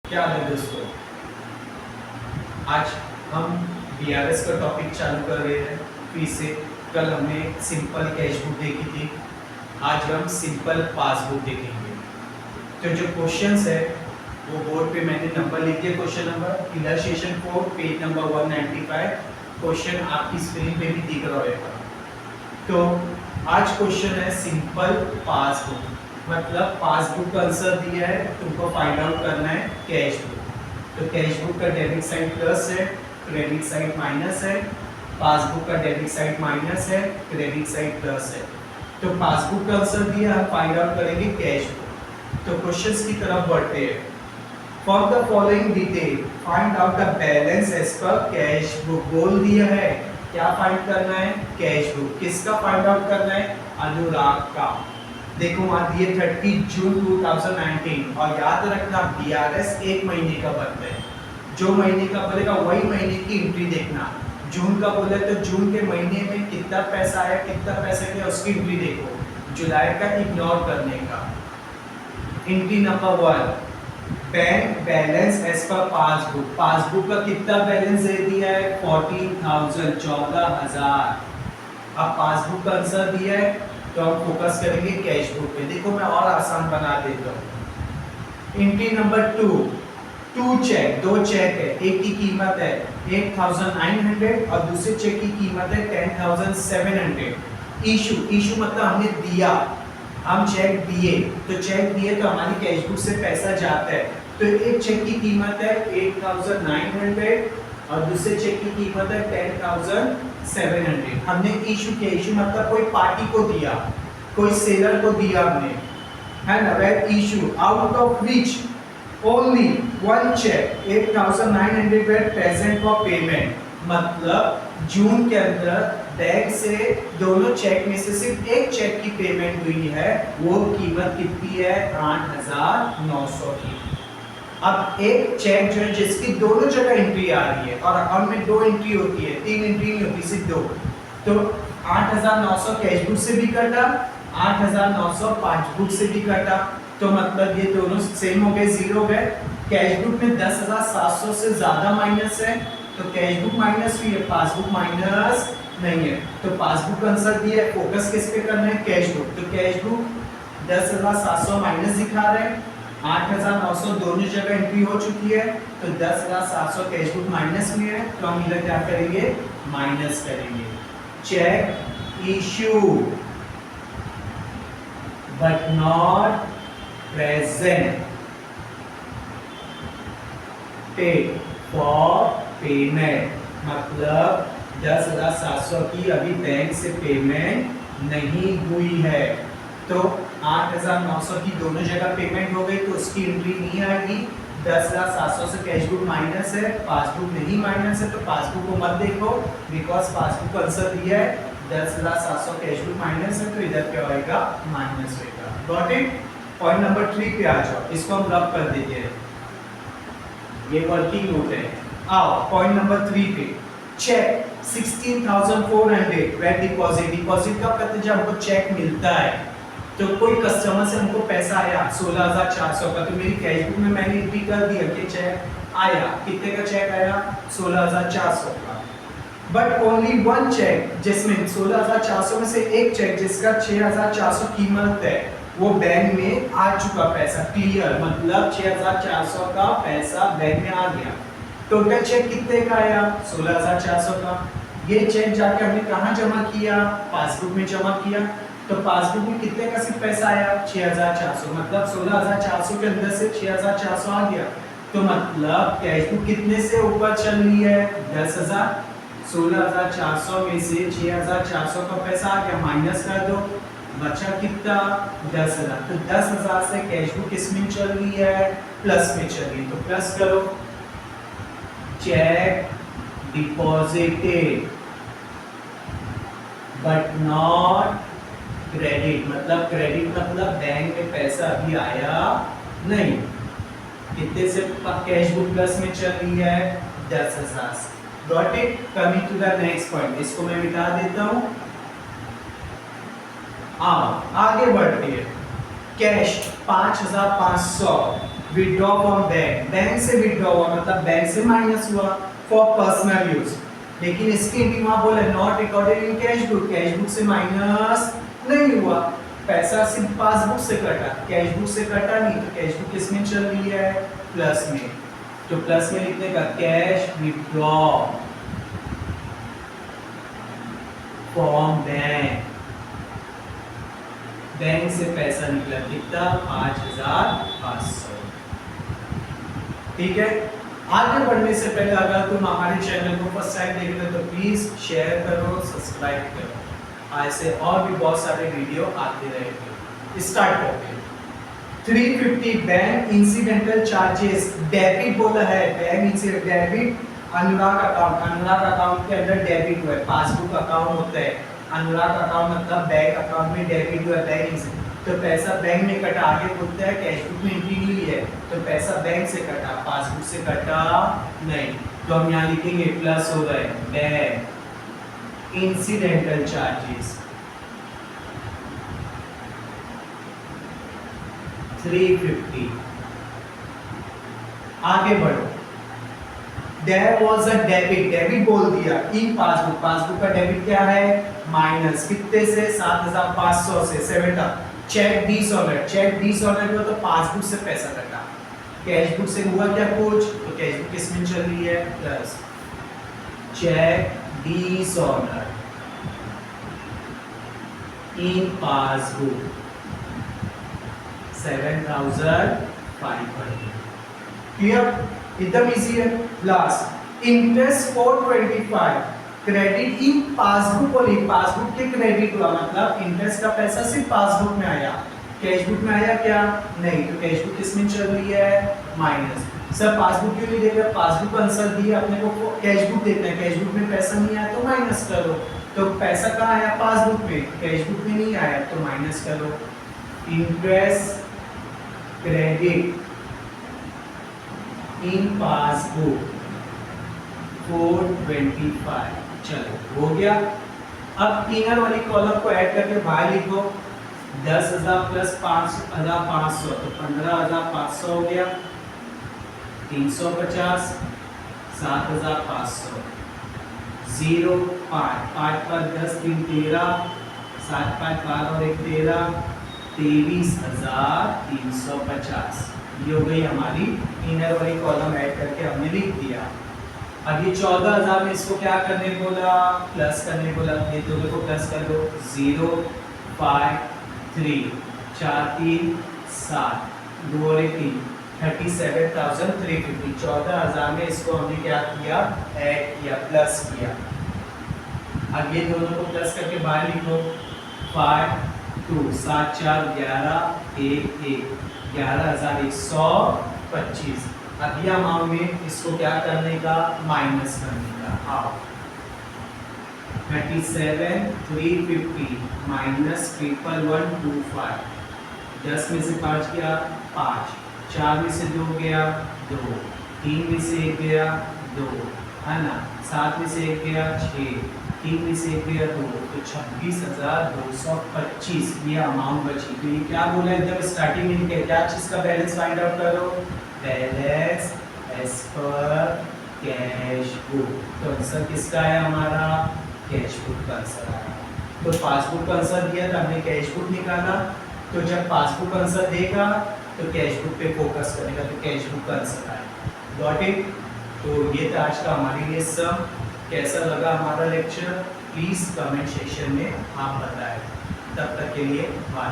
क्या है दोस्तों, आज हम बीआरएस का टॉपिक चालू कर रहे हैं फिर से। कल हमने सिंपल कैश बुक देखी थी, आज हम सिंपल पासबुक देखेंगे। तो जो क्वेश्चंस है वो बोर्ड पे मैंने नंबर लिख दिया, question number illustration 4 page number 195। Question आपकी स्क्रीन पे भी दिख रहा होगा। तो आज क्वेश्चन है सिंपल पासबुक, मतलब पासबुक का आंसर दिया है, तुमको फाइंड आउट करना है कैश बुक। तो कैश बुक का डेबिट साइड प्लस है, क्रेडिट साइड माइनस है। पासबुक का डेबिट साइड माइनस है, क्रेडिट साइड प्लस है। तो पासबुक का आंसर दिया, हम फाइंड आउट करेंगे कैश बुक। तो क्वेश्चंस की तरफ बढ़ते हैं। For the following detail find out the balance as per cash book. बोल दिया है क्या फाइंड करना है, कैश बुक। किसका फाइंड आउट करना है, अनुराग का। देखो वहां दिए 30 जून 2019 और याद रखना बीआरएस एक महीने का बनता है। जो महीने का बोलेगा वही महीने की एंट्री देखना। जून का बोले तो जून के महीने में कितना पैसा आया, कितना पैसा गया, उसकी एंट्री देखो। जुलाई का इग्नोर करने का। Entry number 1, bank balance as per passbook. Passbook का कितना बैलेंस दे दिया है, 14,000, 14,000। अब पासबुक का आंसर दिया है तो हम फोकस करेंगे कैश बुक पे। देखो मैं और आसान बना देता हूँ। एंट्री नंबर 2, 2 चेक, 2 चेक है। एक की कीमत है 8,900 और दूसरे चेक की कीमत है 10,700। इशू, इशू मतलब हमने दिया, हम चेक दिए। तो चेक दिए तो हमारी कैश बुक से पैसा जाता है। तो एक चेक की कीमत है 8,900 और दूसरे चेक की कीमत है 10,700। हमने इशू किया, इशू मतलब कोई पार्टी को दिया, कोई सेलर को दिया हमने, है ना। Were issue out of which only one cheque 8,900 were present for payment. मतलब जून के अंदर बैंक से दोनों चेक में से सिर्फ एक चेक की पेमेंट हुई है, वो कीमत कितनी है, 8,900 की। अब एक चेक जो है जिसकी दोनों जगह एंट्री आ रही है और अकाउंट में 2 एंट्री होती है, 3 एंट्री नहीं होती, सिर्फ 2। तो 8,900 कैश बुक से भी कटा, 8,900 पासबुक से भी कटा। तो मतलब ये दोनों सेम हो गए, जीरो गए। कैश बुक में 10,700 से ज्यादा माइनस है, तो कैश बुक माइनस हुई है, पासबुक माइनस नहीं है। तो पासबुक का आंसर दिया है, फोकस किस पे करना है, कैश बुक। तो कैश बुक 10,700 माइनस दिखा रहे हैं, 8,900 दोनों जगह एंट्री हो चुकी है, तो 10,700 कैश बुक माइनस में है। तो हम इधर क्या करेंगे, माइनस करेंगे। Cheque issue but not present paid for payment. मतलब 10,700 की अभी बैंक से पेमेंट नहीं हुई है। तो 8,900 की दोनों जगह पेमेंट हो गई, तो उसकी एंट्री नहीं आएगी। 10,700 से कैश बुक माइनस है, पासबुक नहीं माइनस है, तो पासबुक को मत देखो, बिकॉज पासबुक का आंसर दिया है 10,700 कैश बुक माइनस है, तो इधर क्या होएगा, माइनस होएगा। Got it. पॉइंट नंबर 3 पे आ जाओ, इसको हम रब कर देते हैं, ये वर्किंग नोट है। आओ पॉइंट नंबर 3 पे। Check 16,400 wait deposit. डिपॉजिट कब करते हैं, जब हमको चेक मिलता है। तो कोई कस्टमर से हमको पैसा आया 16,400 का, तो मेरी कैश बुक में मैंने एंट्री कर दिया कि चेक आया, कितने का चेक आया, 16,400 का। बट ओनली वन चेक, जिसमें 16,400 में से एक चेक जिसका 6,400 कीमत है, वो बैंक में आ चुका पैसा, क्लियर। मतलब 6,400 का पैसा बैंक में आ गया। टोटल चेक कितने का आया, 16,400 का। ये चेक जाके हमने कहाँ जमा किया, पासबुक में जमा किया। तो पासबुक में कितने का सिर्फ पैसा आया, 6,400। मतलब 16,400 के अंदर से 6,400 आ गया। तो मतलब कैश बुक कितने से ऊपर चल रही है, 10,000। 16,400 में से 6,400 का पैसा आ गया, माइनस कर दो, बचा कितना, 10,000। तो 10,000 से कैश बुक किस में चल रही है, प्लस में चल रही है। तो प्लस करो। Check deposited but not credit. मतलब क्रेडिट मतलब बैंक में पैसा अभी आया नहीं। कितने से कैश बुक प्लस में चल रही है, 10,000 से। Got it. Coming to the next point, इसको मैं मिटा देता हूं। आगे बढ़ते हैं। Cash 5500 withdraw from bank, bank से विड्रॉ हुआ मतलब बैंक से माइनस हुआ फॉर पर्सनल यूज। लेकिन इसके वहां बोले not recorded in cash book, cash book से माइनस नहीं हुआ, पैसा सिर्फ पासबुक से कटा, कैश बुक से कटा नहीं, तो कैश बुक किसमें चल रही है, प्लस में। तो प्लस में लिखने का cash withdraw from bank, bank से पैसा निकला कितना, 5500। ठीक है, आगे बढ़ने से पहले अगर तुम हमारे चैनल को फर्स्ट टाइम देख रहे हो तो प्लीज शेयर करो, सब्सक्राइब करो, ऐसे और भी बहुत सारे वीडियो आते रहेंगे। स्टार्ट करते हैं। 350 बैंक इंसिडेंटल चार्जेस, डेबिट बोला है, बैंक इंसिडेंट डेबिट अनुराग अकाउंट, अनुराग अकाउंट के अंदर डेबिट हुआ है, पासबुक अकाउंट होता है, अनुराग अकाउंट मतलब बैंक अकाउंट में डेबिट हुआ है, बैंक तो पैसा बैंक में कटा, आगे बोलता है कैश बुक में एंट्री हुई है तो पैसा बैंक से कटा, पासबुक से कटा नहीं, तो हम यहाँ लिखेंगे प्लस हो रहा है बैंक इंसिडेंटल चार्जेस 350। आगे बढ़ो, there was a debit, debit बोल दिया इन पासबुक, पासबुक का डेबिट क्या है, माइनस कितने से, 7500 से, 7 चेक डिसऑनर, चेक डिसऑनर हुआ तो पासबुक से पैसा कटा, कैश बुक से हुआ क्या कुछ, तो कैश बुक किसमें चल रही है, plus, cheque dishonour in passbook 7500। Clear, एकदम इजी है। Last interest 425 credit in passbook only, passbook के क्रेडिट हुआ मतलब इंटरेस्ट का पैसा सिर्फ पासबुक में आया, कैश बुक में आया क्या, नहीं, तो कैश बुक किसमें चल रही है, माइनस। सर पासबुक क्यों नहीं देख रहे, पासबुक आंसर दिया अपने को, कैश बुक देखना है, कैश बुक में पैसा नहीं आया तो माइनस करो, तो पैसा कहाँ आया, पासबुक में, कैश बुक में नहीं आया तो माइनस करो। इंटरेस्ट क्रेडिट इन पासबुक 425, चलो हो गया। अब इनर वाली कॉलम को ऐड करके बाहर लिखो, 10,000 प्लस 5,500 तो 15,500 हो गया, 350 7,500 0 5 5 पर 10 3 13 7 5 12 और 1 13 23,350। ये हो गई हमारी इनर वाली कॉलम ऐड करके हमने लिख दिया। अब ये 14,000 में इसको क्या करने बोला, प्लस करने बोला, ये दोनों को प्लस कर दो, 0 5 3 4 3 7 2 और 1 3 37,350। 14,000 में इसको हमने क्या किया, ऐड किया, प्लस किया। अब ये दोनों को प्लस करके बाहर लिखो, 5 2 7 4 11 1 1 11,125। अब ये अमाउंट में इसको क्या करने का, माइनस करने का। आओ 37,350 माइनस 11,125, 10 में से 5 गया 5, 4 में से 2 गया 2, 3 में से 1 गया 2, है ना, 7 में से 1 गया 6, 3 में से 1 गया 2, तो 26,225 ये अमाउंट बची। तो ये क्या बोला है, जब स्टार्टिंग में क्या चीज़ का बैलेंस फाइंड आउट करो, balance as per cash book. तो आंसर किसका है हमारा, कैश बुक का आंसर आया। तो पासबुक का आंसर दिया था, हमने कैश बुक निकाला, तो जब पासबुक का आंसर देगा तो कैश बुक पे फोकस करेगा, तो कैश बुक का आंसर आया। Got it. तो ये था आज का हमारे लिए सम। कैसा लगा हमारा लेक्चर, प्लीज़ कमेंट सेक्शन में आप बताएं। तब तक के लिए बाय।